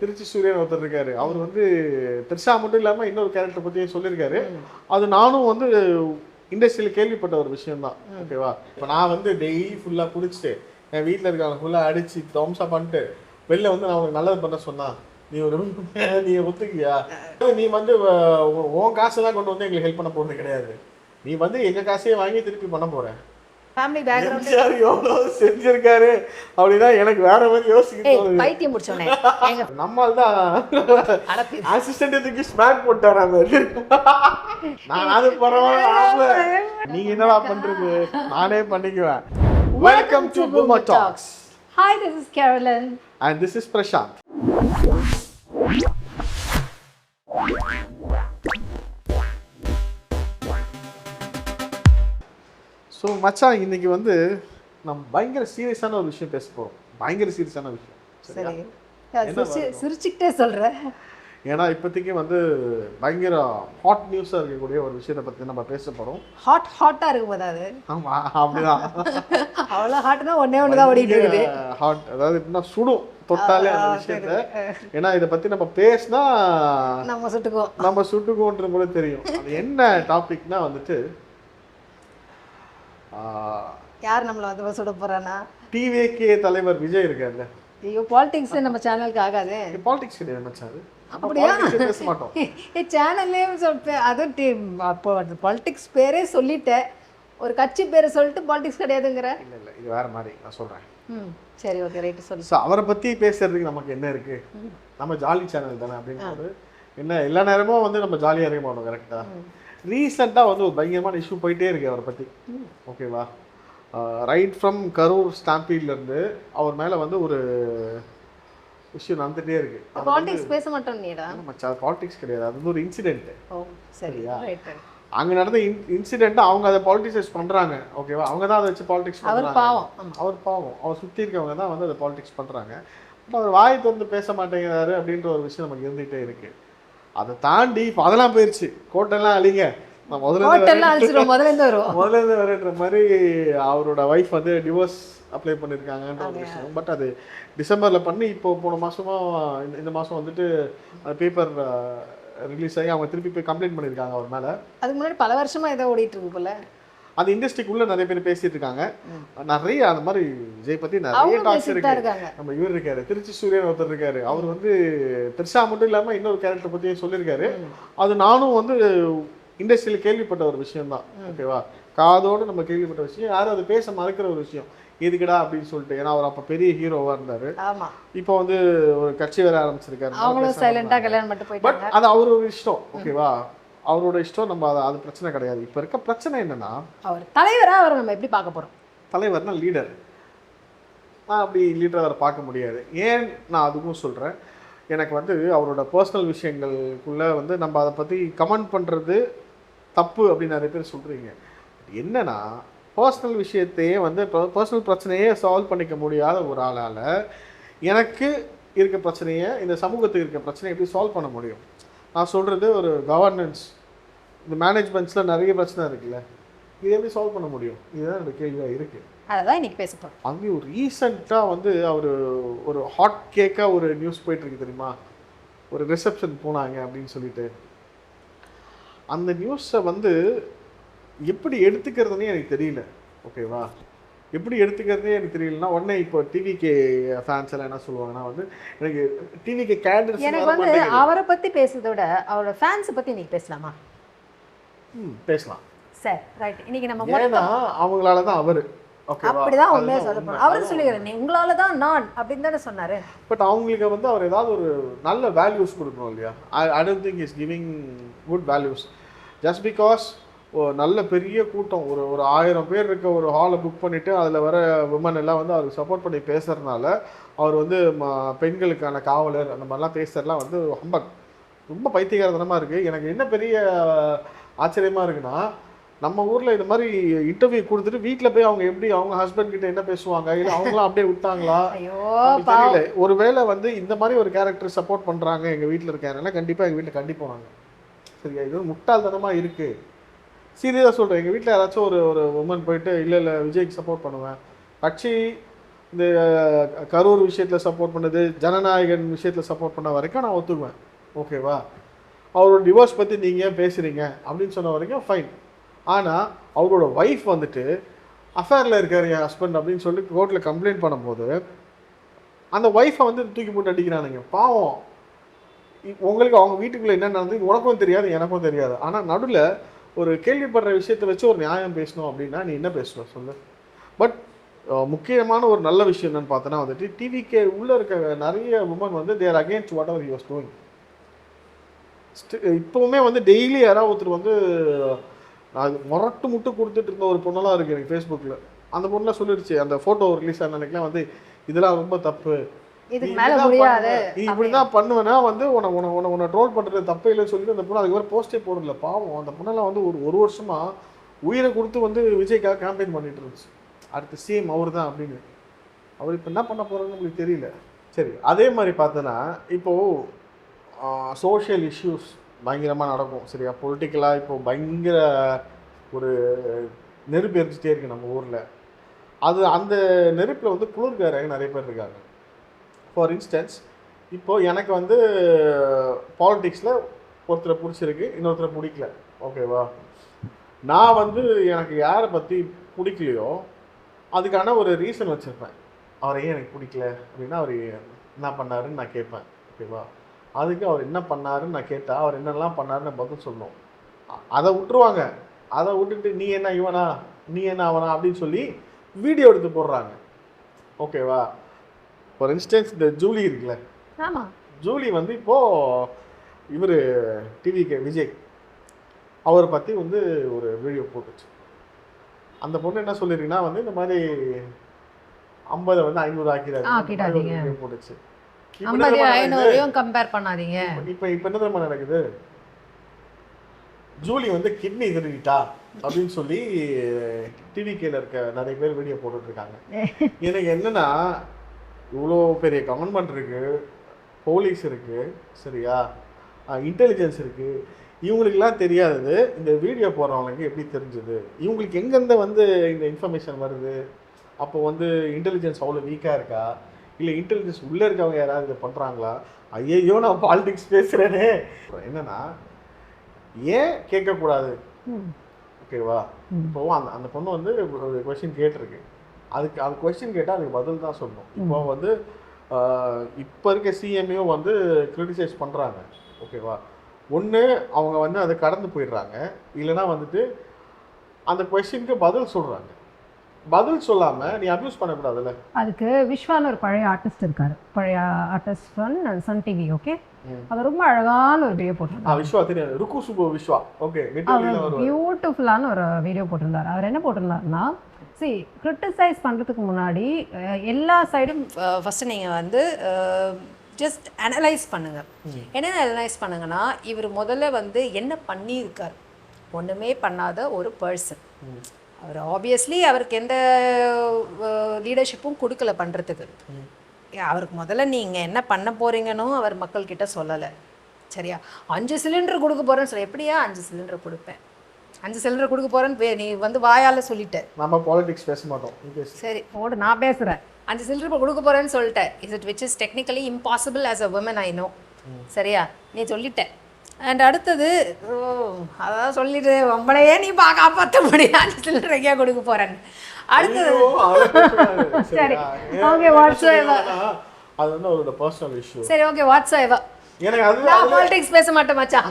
திருச்சி சூரியன் ஒருத்தர் இருக்காரு. அவர் வந்து த்ரிஷா மட்டும் இல்லாம இன்னொரு கேரக்டர் பத்தியும் சொல்லியிருக்காரு. அது நானும் வந்து இண்டஸ்ட்ரியில கேள்விப்பட்ட ஒரு விஷயம் தான். ஓகேவா? இப்போ நான் வந்து டெய்லி ஃபுல்லா குடிச்சிட்டு என் வீட்டில் இருக்கவங்க ஃபுல்லா அடிச்சு தம்சா பண்ணிட்டு வெளில வந்து நான் உனக்கு நல்லது பண்ண சொன்னா நீ ஒரு நீ ஒத்துக்கியா? நீ வந்து உன் காசெல்லாம் கொண்டு வந்து எங்களுக்கு ஹெல்ப் பண்ண போறது கிடையாது. நீ வந்து எங்க காசையே வாங்கி திருப்பி பண்ண போற. ஃபேமிலி பேக்ரவுண்ட் எவ்வளோ செஞ்சிருக்காரு அப்படின்னா எனக்கு வேற மாதிரி யோசிக்க தோணுது. பைத்தியம் முடிச்சோனே எங்க நம்மால் தான் அடப்பி அசிஸ்டன்ட் தூக்கி ஸ்மாக் போட்டாரா மாதிரி. நான் அது பரவாயில்ல, நீங்க என்னவா பண்றது, நானே பண்ணிக்குவேன். Welcome to Boomer Talks. Hi, this is Carolyn. And this is Prashant. So மச்சான், இன்னைக்கு வந்து நம்ம பயங்கர சீரியஸான ஒரு விஷயம் பேச போகிறோம். பயங்கர சீரியஸான விஷயம். சரி, சிரிச்சுக்கிட்டே சொல்கிறேன். ஏன்னா இப்போதைக்கு வந்து பயங்கர ஹாட் நியூஸாக இருக்கக்கூடிய ஒரு விஷயத்தை பற்றி நம்ம பேச போகிறோம். ஹாட்டாக இருக்கும் போது அது. ஆமாம், அப்படிதான். அவ்வளோ ஹாட்னா ஒன்றே ஒன்று தான் ஓடிட்டு இருக்குது. ஹாட் அதாவது எப்படின்னா சுடும் தொட்டாலே அந்த விஷயத்த. ஏன்னா இதை பற்றி நம்ம பேசினா நம்ம சுட்டுக்குவோன்ற போல தெரியும். அது என்ன டாபிக்னா வந்துட்டு யார் நம்மளை வந்து சுட போறானா? டிவிகே தலைவர் விஜய் இருக்காருல்ல. ஐயோ, பாலிடிக்ஸ் நம்ம சேனலுக்கு ஆகாது. பாலிடிக்ஸ் கிடையாது மச்சான், அப்படியா? பேச மாட்டோம். சேனல்லே சொல்லிட்டேன். அதுவும் அப்போ அந்த பாலிடிக்ஸ் பேரே சொல்லிட்டேன். ஒரு கட்சி பேரை சொல்லிட்டு பாலிடிக்ஸ் கிடையாதுங்கிற. இல்லை, இது வேற மாதிரி நான் சொல்கிறேன். சரி, ஓகே, ரைட்டு சொல்லு. ஸோ அவரை பற்றி பேசுறதுக்கு நமக்கு என்ன இருக்கு? நம்ம ஜாலி சேனல் தானே அப்படின்றது. என்ன எல்லா நேரமும் வந்து நம்ம ஜாலியாக இருக்க மாட்டோம். கரெக்டாக ரீசெண்டாக வந்து ஒரு பயங்கரமான இஷ்யூ போயிட்டே இருக்கு அவரை பற்றி. ஓகேவா? ரைட் ஃப்ரம் கரூர் ஸ்டாம்பீட்லேருந்து அவர் மேலே வந்து ஒரு விஷயம் நடந்துகிட்டே இருக்கு. பாலிடிக்ஸ் பேச மாட்டோம் நீடா. மச்சான், பாலிடிக்ஸ் கிடையாது, அது வந்து ஒரு இன்சிடென்ட். ஓ சரியா, ரைட். அங்கே நடந்த இன்சிடென்ட் அவங்க அதை பாலிடிக்ஸ் பண்ணுறாங்க. ஓகேவா? அவங்க தான் அதை வச்சு பாலிடிக்ஸ் பண்ணுறாங்க. அவர் பாவம், அவர் சுற்றி இருக்கவங்க தான் வந்து அதை பாலிடிக்ஸ் பண்ணுறாங்க. பட் அவர் வாய் திறந்து பேச மாட்டேங்கிறாரு அப்படின்ற ஒரு விஷயம் நமக்கு இருந்துகிட்டே இருக்கு. அதை தாண்டி இப்போ அதெல்லாம் போயிடுச்சு. கோட்டெல்லாம் அழிங்க, நான் முதல்ல இருந்து வரேன்ற மாதிரி அவரோட ஒய்ஃப் வந்து டிவோர்ஸ் அப்ளை பண்ணியிருக்காங்கன்ற ஒரு விஷயம். பட் அது டிசம்பரில் பண்ணி இப்போ போன மாதமா இந்த மாதம் வந்துட்டு பேப்பர் ரிலீஸ் ஆகி அவங்க திருப்பி போய் கம்ப்ளைண்ட் பண்ணியிருக்காங்க அவர் மேலே. அதுக்கு முன்னாடி பல வருஷமாக இதை ஓடிட்டு இருக்கு போல. அந்த இண்டஸ்ட்ரிக்குள்ளே நிறைய பேர் பேசிட்டு இருக்காங்க. நிறைய அந்த மாதிரி விஜய் பற்றி நிறைய டாக்ஸ் இருக்கு. நம்ம இவர் இருக்காரு, திருச்சி சூரியன் ஒருத்தர் இருக்காரு. அவர் வந்து த்ரிஷா மட்டும் இல்லாமல் இன்னொரு கேரக்டர் பற்றியும் சொல்லியிருக்காரு. அது நானும் வந்து இண்டஸ்ட்ரியில் கேள்விப்பட்ட ஒரு விஷயம் தான். ஓகேவா? காதோடு நம்ம கேள்விப்பட்ட விஷயம். யாரும் அது பேச மறுக்கிற ஒரு விஷயம். எதுக்குடா அப்படின்னு சொல்லிட்டு. ஏன்னா அவர் அப்போ பெரிய ஹீரோவாக இருந்தார். இப்போ வந்து ஒரு கட்சி வேற ஆரம்பிச்சிருக்காரு. பட் அது அவர் ஒரு இஷ்டம். ஓகேவா? அவரோட இஷ்டம். நம்ம அது பிரச்சனை கிடையாது. இப்போ இருக்க பிரச்சனை என்னன்னா, அவர் தலைவராக அவரை நம்ம எப்படி பார்க்க போகிறோம்? தலைவர்னா லீடர். நான் அப்படி லீடரை அவரை பார்க்க முடியாது. ஏன் நான் அதுக்கும் சொல்கிறேன், எனக்கு வந்து அவரோட பர்சனல் விஷயங்களுக்குள்ளே வந்து நம்ம அதை பற்றி கமெண்ட் பண்ணுறது தப்பு அப்படின்னு நிறைய பேர் சொல்கிறீங்க. என்னன்னா, பர்சனல் விஷயத்தையே வந்து பர்சனல் பிரச்சனையே சால்வ் பண்ணிக்க முடியாத ஒரு ஆளால் எனக்கு இருக்க பிரச்சனையை, இந்த சமூகத்துக்கு இருக்க பிரச்சனையை எப்படி சால்வ் பண்ண முடியும்? நான் சொல்கிறது ஒரு கவர்னன்ஸ், இந்த மேனேஜ்மெண்ட்ஸில் நிறைய பிரச்சனை இருக்குல்ல, இது எப்படி சால்வ் பண்ண முடியும்? இதுதான் என்னோட கேள்வியாக இருக்குது. அதான் இன்னைக்கு பேச போகிறோம். அங்கே ஒரு ரீசெண்டாக வந்து அவர் ஒரு ஹாட் கேக்காக ஒரு நியூஸ் போயிட்டுருக்கு தெரியுமா? ஒரு ரிசப்ஷன் போனாங்க அப்படின்னு சொல்லிட்டு. அந்த நியூஸை வந்து எப்படி எடுத்துக்கிறதுனே எனக்கு தெரியல. ஓகேவா? எப்படி எடுத்துக்கிறதே எனக்கு தெரியலன்னா, உடனே இப்போ டிவிகே ஃபேன்ஸ் எல்லாம் என்ன சொல்லுவாங்கன்னா வந்து எனக்கு டிவிகே கேண்டர்ஸ். எனக்கு வந்து அவரை பற்றி பேசுறதை விட அவரோட ஃபேன்ஸை பற்றி இன்னைக்கு பேசலாமா? பேசலாம். சரி, ரைட். இன்னைக்கு நம்ம ஏன்னா அவங்களால தான் அவர். அப்படிதான் உண்மையா சொல்லப்போம். அவரு சொல்லிக்கிறேன், உங்களால தான் நான் அப்படின்னு தானே சொன்னாரு. பட் அவங்களுக்கு வந்து அவர் ஏதாவது ஒரு நல்ல வேல்யூஸ் கொடுக்கணும் இல்லையா? I don't think is giving good values. Just because நல்ல பெரிய கூட்டம், ஒரு 1000 பேர் இருக்க ஒரு ஹாலை புக் பண்ணிவிட்டு அதில் வர விமன் எல்லாம் வந்து அவருக்கு சப்போர்ட் பண்ணி பேசுகிறதுனால அவர் வந்து பெண்களுக்கான காவலர் அந்த மாதிரிலாம் பேசுறதுலாம் வந்து ரொம்ப பைத்தியகாரத்தனமாக இருக்குது. எனக்கு என்ன பெரிய ஆச்சரியமாக இருக்குன்னா, நம்ம ஊரில் இது மாதிரி இன்டர்வியூ கொடுத்துட்டு வீட்டில் போய் அவங்க எப்படி அவங்க ஹஸ்பண்ட் கிட்ட என்ன பேசுவாங்க, இல்லை அவங்களாம் அப்படியே விட்டாங்களா தெரியல. ஒருவேளை வந்து இந்த மாதிரி ஒரு கேரக்டர் சப்போர்ட் பண்ணுறாங்க எங்கள் வீட்டில் இருக்காங்கன்னா கண்டிப்பாக எங்கள் வீட்டில் கண்டிப்பாங்க. சரியா? இது வந்து முட்டாள்தனமாக இருக்குது. சீரியஸாக சொல்கிறேன். எங்கள் வீட்டில் யாராச்சும் ஒரு உமன் போயிட்டு இல்லை விஜய்க்கு சப்போர்ட் பண்ணுவேன், கட்சி இந்த கரூர் விஷயத்தில் சப்போர்ட் பண்ணது, ஜனநாயகன் விஷயத்தில் சப்போர்ட் பண்ண வரைக்கும் நான் ஒத்துக்குவேன். ஓகேவா? அவரோட டிவோர்ஸ் பற்றி நீங்கள் பேசுகிறீங்க அப்படின்னு சொன்ன வரைக்கும் ஃபைன். ஆனால் அவரோட ஒய்ஃப் வந்துட்டு அஃபேரில் இருக்கார் என் ஹஸ்பண்ட் அப்படின்னு சொல்லி கோர்ட்டில் கம்ப்ளைண்ட் பண்ணும்போது அந்த ஒய்ஃபை வந்து தூக்கி போட்டு அடிக்கிறானுங்க. பாவம், உங்களுக்கு அவங்க வீட்டுக்குள்ளே என்ன நடந்தது உனக்கும் தெரியாது எனக்கும் தெரியாது. ஆனால் நடுவில் ஒரு கேள்விப்படுற விஷயத்தை வச்சு ஒரு நியாயம் பேசணும் அப்படின்னா நீ என்ன பேசணும் சொல்லு. பட் முக்கியமான ஒரு நல்ல விஷயம் என்னன்னு பார்த்தோன்னா வந்துட்டு டிவிகே உள்ளே இருக்க நிறைய உமன் வந்து they're against whatever he was doing. இப்போவுமே வந்து டெய்லி யாராவது ஒருத்தர் வந்து அது முரட்டு முட்டு கொடுத்துட்டு இருந்த ஒரு பொண்ணெல்லாம் இருக்குது எனக்கு ஃபேஸ்புக்கில். அந்த பொண்ணெலாம் சொல்லிடுச்சு, அந்த ஃபோட்டோ ரிலீஸ் ஆன நினைக்கலாம் வந்து இதெல்லாம் ரொம்ப தப்பு, நீ இப்படி தான் பண்ணுவேன்னா வந்து உன்னை ட்ரோல் பண்ணுறது தப்பே இல்லைன்னு சொல்லிட்டு அந்த பொண்ணு அதுக்கப்புறம் போஸ்டே போடல. பாவம், அந்த பொண்ணெல்லாம் வந்து ஒரு வருஷமாக உயிரை கொடுத்து வந்து விஜய்க்காக கேம்பெயின் பண்ணிட்டு இருந்துச்சு, அடுத்து சேம் அவர் தான் அப்படின்னு. அவர் இப்போ என்ன பண்ண போகிறோன்னு உங்களுக்கு தெரியல. சரி, அதே மாதிரி பார்த்தோன்னா இப்போது சோஷியல் இஷ்யூஸ் பயங்கரமாக நடக்கும். சரியா? பொலிட்டிக்கலாக இப்போது பயங்கர ஒரு நெருப்பு எரிச்சிட்டே இருக்குது நம்ம ஊரில். அது அந்த நெருப்பில் வந்து குளிர்காரங்க நிறைய பேர் இருக்காங்க. ஃபார் இன்ஸ்டன்ஸ் இப்போது எனக்கு வந்து பாலிட்டிக்ஸில் ஒருத்தரை பிடிச்சிருக்கு, இன்னொருத்தரை பிடிக்கல. ஓகேவா? நான் வந்து எனக்கு யாரை பற்றி பிடிக்கலையோ அதுக்கான ஒரு ரீசன் வச்சுருப்பேன். அவரை ஏன் எனக்கு பிடிக்கல அப்படின்னா அவர் என்ன பண்ணாருன்னு நான் கேட்பேன். ஓகேவா? அதுக்கு அவர் என்ன பண்ணாருன்னு நான் கேட்டால் அவர் என்னெல்லாம் பண்ணாருன்னு பதில் சொல்லணும். அதை விட்டுருவாங்க. அதை விட்டுட்டு நீ என்ன இவனா நீ என்ன அவனா அப்படின்னு சொல்லி வீடியோ எடுத்து போடுறாங்க. ஓகேவா? ஃபார் இன்ஸ்டன்ஸ் இந்த ஜூலி இருக்குல்ல, ஆமாம், ஜூலி வந்து இப்போது இவர் டிவிகே விஜய் அவரை பற்றி வந்து ஒரு வீடியோ போட்டுச்சு. அந்த பொண்ணு என்ன சொல்லிருக்குன்னா வந்து இந்த மாதிரி 50 வந்து 500 ஆக்கிடாதீங்க போட்டுச்சு. 50-500 கம்பேர் பண்ணாதீங்க. இப்போ என்ன தெரியுமா நடக்குது? ஜூலி வந்து கிட்னி திருடிட்டா அப்படின்னு சொல்லி டிவிகேல இருக்க நிறைய பேர் வீடியோ போட்டுட்டு இருக்காங்க. எனக்கு என்னன்னா, இவ்வளோ பெரிய கவர்மெண்ட் இருக்கு, போலீஸ் இருக்கு, சரியா, இன்டெலிஜென்ஸ் இருக்கு, இவங்களுக்கெல்லாம் தெரியாதது இந்த வீடியோ போடுறவங்களுக்கு எப்படி தெரிஞ்சுது? இவங்களுக்கு எங்கேருந்து வந்து இந்த இன்ஃபர்மேஷன் வருது? அப்போ வந்து இன்டெலிஜென்ஸ் அவ்வளோ வீக்காக இருக்கா, இல்லை இன்டெலிஜென்ஸ் உள்ளே இருக்கவங்க யாராவது இதை பண்ணுறாங்களா? ஐயோ, நான் பாலிடிக்ஸ் பேசுகிறேனே. என்னன்னா, ஏன் கேட்கக்கூடாது? ஓகேவா? இப்போ அந்த பொண்ணு வந்து ஒரு கொஸ்டின் கேட்டிருக்கு, அது கொஸ்டின் கேட்டால் அதுக்கு பதில் தான் சொல்லணும். இப்போ வந்து இப்போ இருக்க சிஎம்ஏ வந்து கிரிட்டிசைஸ் பண்ணுறாங்க. ஓகேவா? ஒன்று அவங்க வந்து அதை கடந்து போயிடுறாங்க, இல்லைனா வந்துட்டு அந்த கொஸ்டினுக்கு பதில் சொல்கிறாங்க. பதில் சொல்லாமல் நீ அப்யூஸ் பண்ணக்கூடாதுல்ல. அதுக்கு விஸ்வான்னு ஒரு பழைய ஆர்டிஸ்ட் இருக்காரு, பழைய artist from Sun TV. Okay, அது ரொம்ப அழகான ஒரு வீடியோ போட்டிருந்தாரு. விஸ்வா தெரியாது, ருக்கு சுபு விஸ்வா. ஓகே, பியூட்டிஃபுல்லான ஒரு வீடியோ போட்டிருந்தாரு. அவர் என்ன போட்டிருந்தாருன்னா, கிரிட்டிசைஸ் பண்ணுறதுக்கு முன்னாடி எல்லா சைடும் ஃபஸ்ட்டு நீங்கள் வந்து ஜஸ்ட் அனலைஸ் பண்ணுங்கள். என்ன அனலைஸ் பண்ணுங்கன்னா, இவர் முதல்ல வந்து என்ன பண்ணியிருக்கார்? ஒன்றுமே பண்ணாத ஒரு பர்சன். அவர் ஆப்வியஸ்லி அவருக்கு எந்த லீடர்ஷிப்பும் கொடுக்கல பண்ணுறதுக்கு. அவருக்கு முதல்ல நீங்கள் என்ன பண்ண போகிறீங்கன்னு அவர் மக்கள்கிட்ட சொல்லலை. சரியா? 5 சிலிண்டர் கொடுக்க போகிறேன்னு சொல்ல, எப்படியா 5 சிலிண்டர் கொடுப்பேன், 5 சிலிண்டர் கொடுக்க போகிறேன்னு நீ வந்து வாயால் சொல்லிட்ட. நம்ம பாலிடிக்ஸ் பேச மாட்டோம். சரி, ஓடு, நான் பேசுகிறேன். 5 சிலிண்டர் கொடுக்க போகிறேன்னு சொல்லிட்டேன். Which is technically impossible as a woman, I know. சரியா? நீ சொல்லிட்டேன். அண்ட் அடுத்தது அதான் சொல்லிட்டு உங்களையே நீ காப்பாற்ற முடியாது, 5 சிலிண்டர் எங்கேயா கொடுக்க போகிறேன்னு. அடுத்தது சரி, ஓகே, வாட்ஸ்அப் அது வந்து அவரோட பர்சனல் இஷ்யூ. சரி, ஓகே, வாட்ஸ்அப் எனக்கு அது நான் பாலிடிக்ஸ் பேச மாட்டேன் மச்சான்.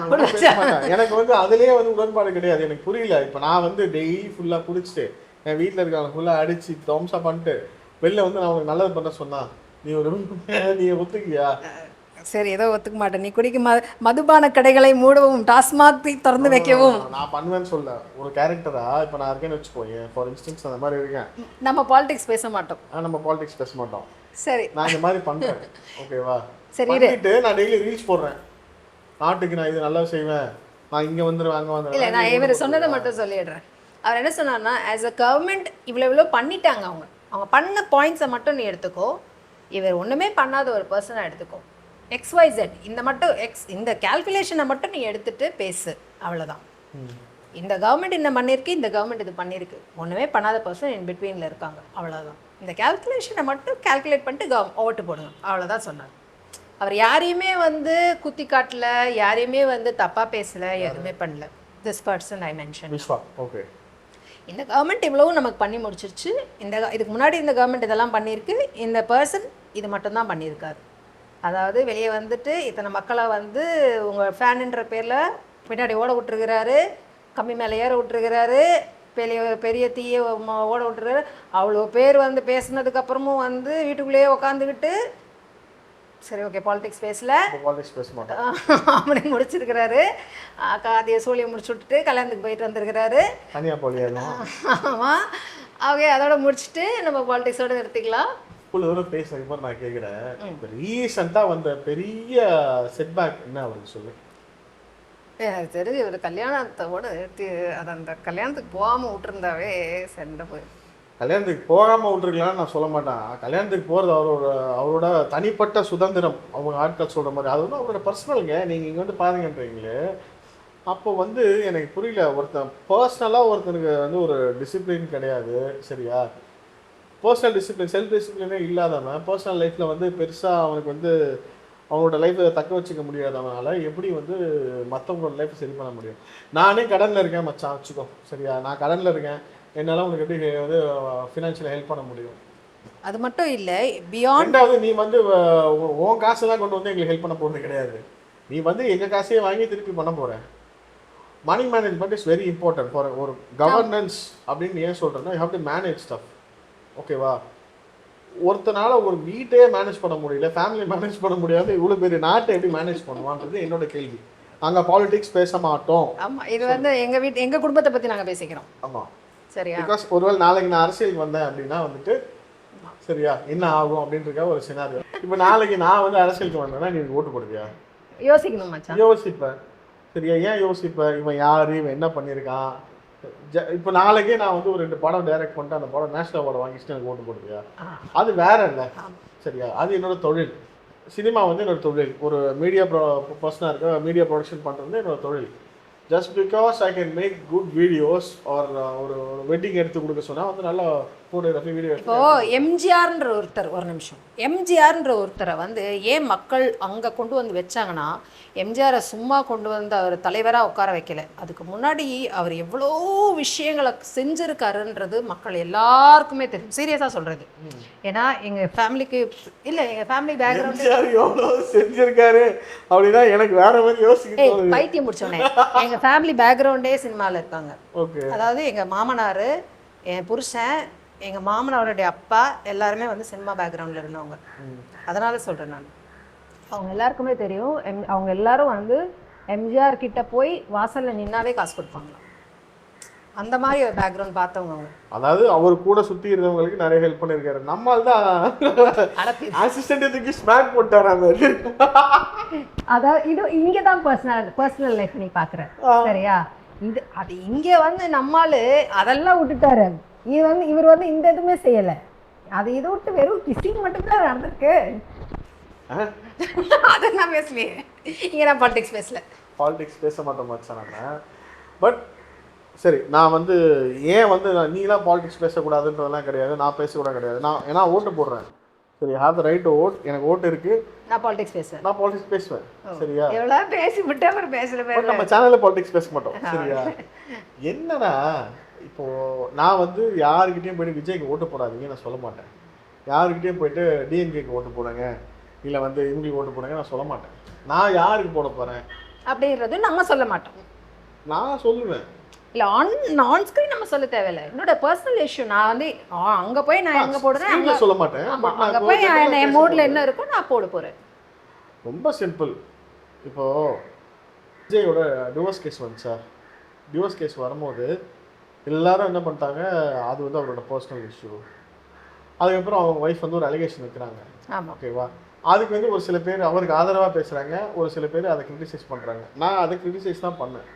எனக்கு வந்து அதுலயே வந்து உடன்பாடு கிடையாது. எனக்கு புரியல. இப்போ நான் வந்து டெய்லி ஃபுல்லா குடிச்சிட்டு என் வீட்டில் இருக்காங்க ஃபுல்லாக அடிச்சு தம்சா பண்ணிட்டு வெளில வந்து நான் உனக்கு நல்லது பண்ண சொன்னா நீ ஒத்துக்கியா? சரி, ஏதோ ஒத்துக்க மாட்டேன். நீ குடிக்கும் மதுபான கடைகளை மூடவும், டாஸ்மாக் திறந்து வைக்கவும் நான் பண்ணுவேன்னு சொல்ல. ஒரு கேரக்டரா இப்போ நான் இருக்கேன்னு வச்சுக்கோங்க, ஃபார் இன்ஸ்டன்ஸ் அந்த மாதிரி இருக்கேன். நம்ம பாலிடிக்ஸ் பேச மாட்டோம். நம்ம பாலிடிக்ஸ் பேச மாட்டோம். சரி, நான் இந்த மாதிரி பண்ணுறேன். ஓகேவா? சரி, பண்ணிட்டு நான் டெய்லி ரீல்ஸ் போடுறேன். நாட்டுக்கு நான் இது நல்லா செய்வேன், நான் இங்கே வந்துடுவேன் அங்கே வந்துடுவேன். இல்லை, நான் இவர் சொன்னதை மட்டும் சொல்லிடுறேன். அவர் என்ன சொன்னார்னா, ஆஸ் அ கவர்மெண்ட் இவ்வளோ பண்ணிட்டாங்க. அவங்க பண்ண பாயிண்ட்ஸை மட்டும் நீ எடுத்துக்கோ. இவர் ஒன்றுமே பண்ணாத ஒரு பர்சனாக எடுத்துக்கோ. XYZ இந்த கால்குலேஷனை மட்டும் நீ எடுத்துட்டு பேசு, அவ்வளோதான். இந்த கவர்மெண்ட் என்ன பண்ணியிருக்கு, இந்த கவர்மெண்ட் இது பண்ணியிருக்கு. ஒன்றுமே பண்ணாத பர்சன் இன் பிட்வீனில் இருக்காங்க, அவ்வளோதான். இந்த கால்குலேஷனை மட்டும் கால்குலேட் பண்ணிட்டு ஓட்டு போடுங்க, அவ்வளோதான் சொன்னார். அவர் யாரையுமே வந்து குத்தி காட்டல, யாரையுமே வந்து தப்பாக பேசலை, எதுவுமே பண்ணல. This person I mention. Vishwa. Okay. இந்த கவர்மெண்ட் இவ்வளவும் நமக்கு பண்ணி முடிச்சிருச்சு. இதுக்கு முன்னாடி இந்த கவர்மெண்ட் இதெல்லாம் பண்ணியிருக்கு. இந்த பர்சன் இது மட்டும்தான் பண்ணியிருக்காரு. அதாவது வெளியே வந்துட்டு இத்தனை மக்களை வந்து உங்கள் ஃபேனுன்ற பேரில் பின்னாடி ஓட விட்டுருக்கிறாரு, கம்மி மேலே ஏற விட்டுருக்கிறாரு, பெரிய பெரிய தீயை ஓட விட்டுருக்காரு. அவ்வளோ பேர் வந்து பேசுனதுக்கப்புறமும் வந்து வீட்டுக்குள்ளேயே உக்காந்துக்கிட்டு சரி ஓகே பாலிடிக்ஸ் பேசல, பாலிடிக்ஸ் பேச மாட்டேன் அப்படி முடிச்சிருக்கிறாரு. காதியை சூழியை முடிச்சு விட்டுட்டு கல்யாணத்துக்கு போயிட்டு வந்திருக்கிறாரு. தனியாக போலியாலும். ஆமாம். ஓகே, அதோட முடிச்சுட்டு நம்ம பாலிடிக்ஸோடு நிறுத்திக்கலாம். இவ்வளோ தூரம் பேசுறதுக்கு அப்புறம் நான் கேட்குறேன், இப்போ ரீசெண்டாக வந்த பெரிய செட்பேக் என்ன அவருக்கு சொல்லு. எனக்கு தெரிஞ்சு ஒரு கல்யாணத்தோட நிறுத்தி அதை அந்த கல்யாணத்துக்கு போகாமல் விட்டுருந்தாவே சண்டை போய். கல்யாணத்துக்கு போகாமல் விட்டுருக்கலான்னு நான் சொல்ல மாட்டேன். கல்யாணத்துக்கு போகிறது அவரோட தனிப்பட்ட சுதந்திரம். அவங்க ஆட்கள் சொல்கிற மாதிரி அது வந்து அவரோட பர்சனலுங்க. நீங்கள் இங்கே வந்து பாருங்கன்றீங்களே. அப்போ வந்து எனக்கு புரியல, ஒருத்தன் பர்சனலாக ஒருத்தனுக்கு வந்து ஒரு டிசிப்ளின் கிடையாது, சரியா? பர்சனல் டிசிப்ளின், செல்ஃப் டிசிப்ளினே இல்லாதவன் பர்சனல் லைஃப்பில் வந்து பெருசாக அவனுக்கு வந்து அவனோட லைஃப்பை தக்க வச்சுக்க முடியாதவனால எப்படி வந்து மற்றவங்களோட லைஃப்பை சரி பண்ண முடியும்? நானே கடனில் இருக்கேன் மச்சான் வச்சுக்கோ, சரியா? நான் கடனில் இருக்கேன், என்னால் உனக்கு எப்படி வந்து ஃபினான்ஷியலாக ஹெல்ப் பண்ண முடியும்? அது மட்டும் இல்லை, பியாண்ட். ரெண்டாவது, நீ வந்து உன் காசு தான் கொண்டு வந்து எங்களுக்கு ஹெல்ப் பண்ண போகிறது கிடையாது. நீ வந்து எங்கள் காசையே வாங்கி திருப்பி பண்ண போகிறேன். Money management is very important for ஒரு கவர்னன்ஸ் அப்படின்னு ஏன் சொல்கிறேன்னா, you have to manage stuff. ஓகேவா? ஒருத்தனால ஒரு வீட்டையே மேனேஜ் பண்ண முடியல, ஃபேமிலி மேனேஜ் பண்ண முடியாது, இவ்வளோ பெரிய நாட்டை எப்படி மேனேஜ் பண்ணுவான்றது என்னோட கேள்வி. நாங்கள் பாலிடிக்ஸ் பேச மாட்டோம். ஆமாம், இது வந்து எங்கள் குடும்பத்தை பற்றி நாங்கள் பேசிக்கிறோம். ஆமாம், சரியா? பிகாஸ் ஒருவேளை நாளைக்கு நான் அரசியலுக்கு வந்தேன் அப்படின்னா வந்துட்டு சரியா என்ன ஆகும் அப்படின்றக்க ஒரு சினாரியோ. இப்போ நாளைக்கு நான் வந்து அரசியலுக்கு வந்தேன்னா நீ ஓட்டு போடுவியா? யோசிக்கணும் மச்சான். யோசிப்பேன். சரியா? ஏன் யோசிப்பேன்? இவன் யாரு, இவன் என்ன பண்ணியிருக்கான்? இப்போ நாளைக்கே நான் வந்து ஒரு 2 படம் டைரக்ட் பண்ணிட்டு அந்த படம் நேஷனல் அவார்டு வாங்கிச்சுட்டு எனக்கு ஓட்டு போடுவியா? அது வேற இல்லை, சரியா? அது என்னோட தொழில். சினிமா வந்து என்னோட தொழில். ஒரு மீடியா பர்சனாக இருக்க மீடியா ப்ரொடக்ஷன் பண்ணுறது என்னோட தொழில். Just because I can make good videos or ஒரு வெட்டிங் எடுத்து கொடுக்க சொன்னால் வந்து நல்லா ஃபோட்டோகிராஃபி வீடியோ. இப்போ எம்ஜிஆர்ன்ற ஒருத்தர், ஒரு நிமிஷம், எம்ஜிஆர்ன்ற ஒருத்தரை வந்து ஏன் மக்கள் அங்கே கொண்டு வந்து வச்சாங்கன்னா, எம்ஜிஆரை சும்மா கொண்டு வந்து அவர் தலைவராக உட்கார வைக்கல. அதுக்கு முன்னாடி அவர் எவ்வளோ விஷயங்களை செஞ்சுருக்காருன்றது மக்கள் எல்லாருக்குமே தெரியும். சீரியஸாக சொல்கிறது. ஏன்னா எங்கள் ஃபேமிலிக்கு இல்லை, எங்கள் ஃபேமிலி பேக்ரவுண்ட் எவ்வளோ செஞ்சுருக்காரு அப்படின்னா எனக்கு வேற மாதிரி யோசிக்க பைத்தியம் முடிச்சோடனே. எங்கள் ஃபேமிலி பேக்ரவுண்டே சினிமாவில் இருக்காங்க. ஓகே. அதாவது எங்கள் மாமனார், என் புருஷன், எங்கள் மாமனாருடைய அப்பா எல்லாருமே வந்து சினிமா பேக்ரவுண்டில் இருந்தவங்க. அதனால் சொல்கிறேன் நான். அவங்க எல்லாருக்குமே தெரியும். அவங்க எல்லாரும் வந்து எம்ஜிஆர் கிட்ட போய் வாசலில் நின்னாவே காசு கொடுப்பாங்களாம். அந்த மாதிரி ஒரு பேக்ரவுண்ட் பார்த்தவங்க அவங்க. அதாவது அவர் கூட சுற்றி இருந்தவங்களுக்கு நிறைய ஹெல்ப் பண்ணியிருக்காரு. நம்மால் தான் அசிஸ்டன்ட் ஸ்மார்ட் போட்டாராங்க. அதாவது இது இங்கே தான் பர்சனல் லைஃப் நீ பார்க்குற, சரியா? அது இங்கே வந்து நம்மால் அதெல்லாம் விட்டுட்டாரு. இவர் வந்து இந்த எதுவுமே செய்யலை. அது இதை விட்டு வெறும் கிஸ்டிங் மட்டும்தான் நடந்திருக்கு. அதை நான் பேசலையே, இங்கே நான் பாலிடிக்ஸ் பேசல. பாலிடிக்ஸ் பேச மாட்டோம் மச்சான் நான். பட் சரி, நான் வந்து ஏன் வந்து நீலாம் பாலிடிக்ஸ் பேசக்கூடாதுன்றதெல்லாம் கிடையாது, நான் பேசக்கூடாது கிடையாது. ஏன்னா ஓட்டு போடுறேன், சரி? Have the right to vote. எனக்கு ஓட்டு இருக்கு, நான் பாலிடிக்ஸ் பேசுவேன். நான் பாலிடிக்ஸ் பேசுவேன், சரியா? எவ்வளோ பேசி விட்டு அப்புறம் பேசுகிறேன். நம்ம சேனலில் பாலிடிக்ஸ் பேச மாட்டோம், சரியா? என்னன்னா இப்போ நான் வந்து யாருக்கிட்டையும் போய்ட்டு விஜய்க்கு ஓட்டு போடாதீங்க நான் சொல்ல மாட்டேன். யாருக்கிட்டையும் போயிட்டு டிஎம்கேக்கு ஓட்டு போடுங்க, இல்லை வந்து இவங்களுக்கு ஓட்டு போடுங்க நான் சொல்ல மாட்டேன். நான் யாருக்கு போட போகிறேன் அப்படின்றது நம்ம சொல்ல மாட்டோம். நான் சொல்லுவேன். இல்லை, ஆன் ஸ்க்ரீன் நம்ம சொல்ல தேவையில்லை. என்னோட பர்சனல் இஷ்யூ. நான் வந்து அங்கே போய் நான் எங்கே போடுறேன் அங்கே சொல்ல மாட்டேன். அங்கே போய் என் மூடில் என்ன இருக்கோ நான் போட போகிறேன். ரொம்ப சிம்பிள். இப்போது விஜயோட டிவோர்ஸ் கேஸ் வந்துச்சா? டிவோர்ஸ் கேஸ் வரும்போது எல்லாரும் என்ன பண்ணிட்டாங்க, அது வந்து அவரோட பர்சனல் இஷ்யூ. அதுக்கப்புறம் அவங்க ஒய்ஃப் வந்து ஒரு அலிகேஷன் வைக்கிறாங்க, ஓகேவா? அதுக்கு வந்து ஒரு சில பேர் அவருக்கு ஆதரவாக பேசுகிறாங்க, ஒரு சில பேர் அதை கிரிட்டிசைஸ் பண்ணுறாங்க. நான் அதை கிரிட்டிசைஸ் தான் பண்ணேன்,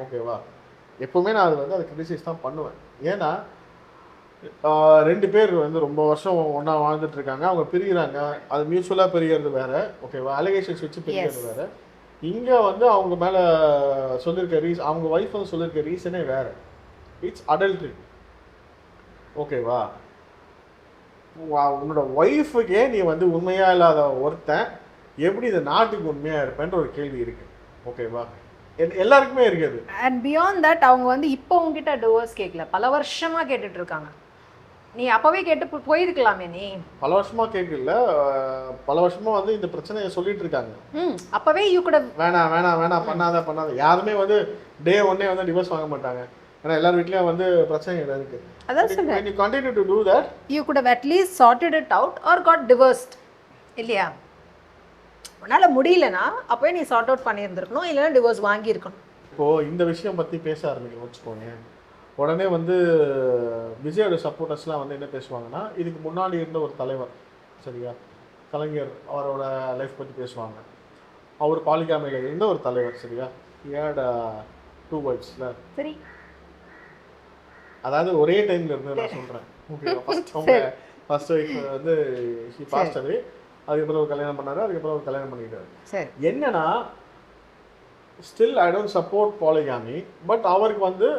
ஓகேவா? எப்போவுமே நான் அது வந்து அதை கிரிட்டிசைஸ் தான் பண்ணுவேன். ஏன்னா 2 பேர் வந்து ரொம்ப வருஷம் ஒன்றா வாழ்ந்துட்டு இருக்காங்க, அவங்க பிரிகிறாங்க, அது மியூச்சுவலாக பிரிகிறது வேறு, ஓகேவா? அலிகேஷன்ஸ் வச்சு பிரிகிறது வேறு. இங்கே வந்து அவங்க மேலே சொல்லியிருக்க அவங்க ஒய்ஃப் வந்து சொல்லியிருக்க ரீசனே வேறு. இட்ஸ் அடல்ட்ரி, ஓகேவா? உன்னோட ஒய்ஃபுக்கே நீ வந்து உண்மையா இல்லாத ஒருத்தன் எப்படி இந்த நாட்டுக்கு உண்மையா இருப்பேன்ற ஒரு கேள்வி இருக்கு. ஓகேவா? எல்லாருக்குமே இருக்குது. அண்ட் பியாண்ட் தட் அவங்க வந்து இப்போ உங்ககிட்ட டிவோர்ஸ் கேட்கல, பல வருஷமா கேட்டுட்டு இருக்காங்க. நீ அப்பவே கேட்டு போயிருக்கலாமே. நீ பல வருஷமா கேட்கல, பல வருஷமா வந்து இந்த பிரச்சனையை சொல்லிட்டு இருக்காங்க. அப்பவே யூ கூட வேணாம் வேணாம் வேணாம் பண்ணாத யாருமே வந்து டே ஒன்னே வந்து டிவோர்ஸ் வாங்க மாட்டாங்க. ஏன்னா எல்லார் வீட்லயும் வந்து பிரச்சனைகள் இருக்கு. அதான் சொல்றேன், when you continue to do that, you could have at least sorted it out or got divorced. இல்லையா? உன்னால முடியலனா அப்பவே நீ சார்ட் அவுட் பண்ணியிருந்திருக்கணும், இல்லைன்னா டிவோர்ஸ் வாங்கியிருக்கணும். இப்போ இந்த விஷயம் பத்தி பேச ஆரம்பிக்கணும் வச்சுக்கோங்க, உடனே வந்து விஜயோட சப்போர்ட்டர்ஸ்லாம் வந்து என்ன பேசுவாங்கன்னா, இதுக்கு முன்னாடி இருந்த ஒரு தலைவர் சரியா, கலைஞர் அவரோட லைஃப் பற்றி பேசுவாங்க. அவர் பாலிகாமியில் இருந்த ஒரு தலைவர் சரியா, ஏட் 2 wordsல சரி, அதாவது ஒரே டைம்ல இருந்து நான் சொல்றேன். ஓகே, ஃபர்ஸ்ட் ஒய்ஃப் வந்து ஹி பாஸ்ட் அவே, அதுக்கப்புறம் ஒரு கல்யாணம் பண்ணாரு, அதுக்கப்புறம் ஒரு கல்யாணம் பண்ணிட்டாரு. சரி, என்னன்னா still I don't support polygamy, but அவருக்கு வந்து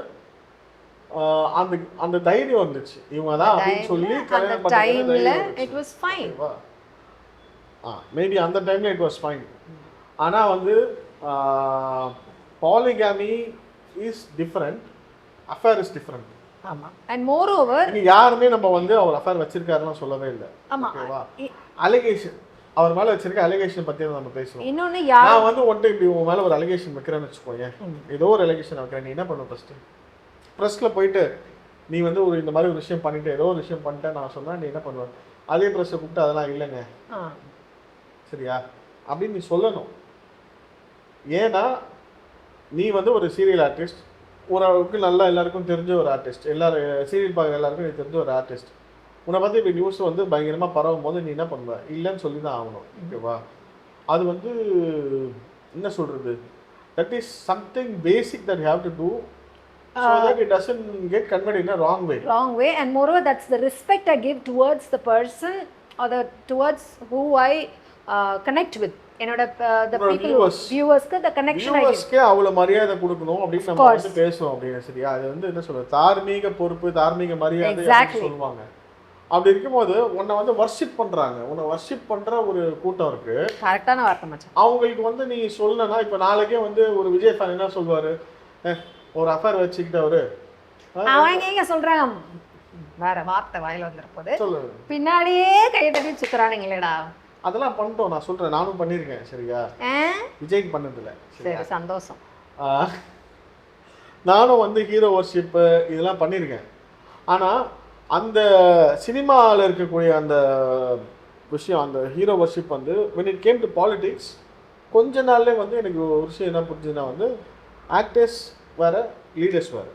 அந்த அந்த தைரியம் வந்துச்சு, இவங்க தான் அப்படின்னு சொல்லி கல்யாணம் டைம்ல இட் வாஸ் ஃபைன். மேபி அந்த டைம்ல இட் வாஸ் ஃபைன். ஆனா வந்து polygamy is different, affair is different. ஆமா, அண்ட் மோர் ஓவர் யாருமே நம்ம வந்து அவர் அஃபேர் வச்சிருக்காருன்னு சொல்லவே இல்லை. ஆமா, ஓகேவா? அலிகேஷன் அவர் மேல வச்சிருக்க அலிகேஷன் பத்தி நம்ம பேசுறோம். இன்னொன்னு நான் வந்து ஒன்றை இப்படி உன் மேல ஒரு அலிகேஷன் வைக்கிறேன்னு வச்சுக்கோங்க, ஏதோ ஒரு அலிகேஷன் வைக்கிறேன், நீ என்ன பண்ணுவ? ஃபர்ஸ்ட் ப்ரெஸ்ல போயிட்டு நீ வந்து ஒரு இந்த மாதிரி ஒரு விஷயம் பண்ணிட்டு ஏதோ ஒரு விஷயம் பண்ணிட்டேன் நான் சொன்னா நீ என்ன பண்ணுவ? அதே ப்ரெஸ்ஸை கூப்பிட்டு அதெல்லாம் இல்லைங்க சரியா அப்படின்னு நீ சொல்லணும். ஏன்னா நீ வந்து ஒரு சீரியல் ஆர்டிஸ்ட், ஓரளவுக்கு நல்லா எல்லாருக்கும் தெரிஞ்ச ஒரு ஆர்டிஸ்ட், எல்லாரும் சீரியல் பார்க்குற எல்லாருக்கும் நீ தெரிஞ்ச ஒரு ஆர்டிஸ்ட். உன்னை பற்றி இப்போ நியூஸ் வந்து பயங்கரமாக பரவும் போது நீ என்ன பண்ணுவ? இல்லைன்னு சொல்லி தான் ஆகணும். ஓகேவா? அது வந்து என்ன சொல்கிறது, that is something basic that you have to do so that it doesn't get conveyed in a wrong way. And moreover, that's the respect I give towards the person or towards who I connect with. என்னோட the people viewers-க்கு the connection I give. viewers-க்கு அவ்வளோ மரியாதை கொடுக்கணும் அப்படின்னு நம்ம வந்து பேசுவோம் அப்படின்னு சரியா. அது வந்து என்ன சொல்றது, தார்மீக பொறுப்பு, தார்மீக மரியாதை அப்படின்னு சொல்லுவாங்க. அப்படி இருக்கும்போது உன்னை வந்து வர்ஷிப் பண்றாங்க, உன்னை வர்ஷிப் பண்ற ஒரு கூட்டம் இருக்கு. கரெக்டான வார்த்தை மச்சான். அவங்களுக்கு வந்து நீ சொல்லணும்னா இப்போ நாளைக்கே வந்து ஒரு விஜய் ஃபேன் என்ன சொல்வாரு, ஒரு அஃபேர் வச்சுக்கிட்டவரு அவங்க எங்க சொல்றாங்க, வேற வார்த்தை வாயில வந்துருப்போது பின்னாடியே கையை தட்டி சுத்துறானுங்களேடா. அதெல்லாம் பண்ணிட்டோம், நான் சொல்றேன், நானும் பண்ணியிருக்கேன் சரியா, விஜய்க்கு பண்ணதில்ல. சரி, சந்தோஷம். நானும் வந்து ஹீரோ வர்ஷிப்பு இதெல்லாம் பண்ணியிருக்கேன். ஆனால் அந்த சினிமாவில் இருக்கக்கூடிய அந்த விஷயம், அந்த ஹீரோ வர்ஷிப் வந்து when it came to politics கொஞ்ச நாள்லேயே வந்து எனக்கு ஒரு விஷயம் என்ன புரிஞ்சுதுன்னா வந்து ஆக்டர்ஸ் வேறு, லீடர்ஸ் வேறு.